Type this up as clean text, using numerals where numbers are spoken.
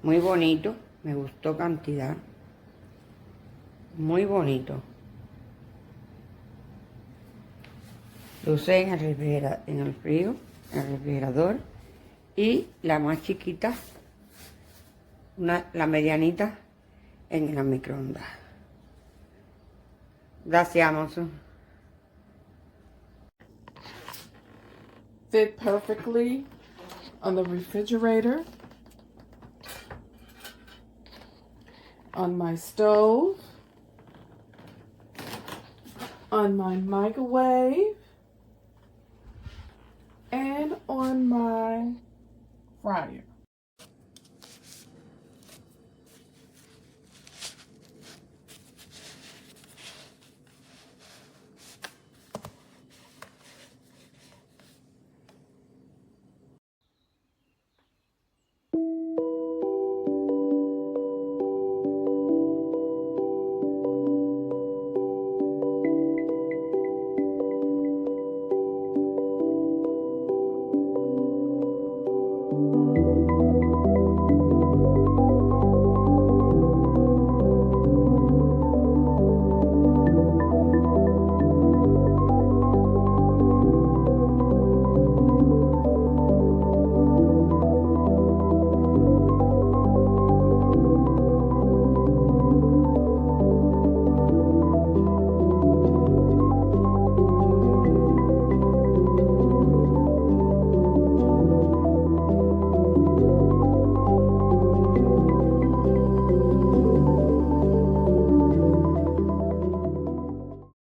Muy bonito, me gustó cantidad. Muy bonito. Lo usé en el frío, en el refrigerador. Y la más chiquita, la medianita, en la microondas. Gracias, Amazon. Fit perfectly on the refrigerator, on my stove, on my microwave,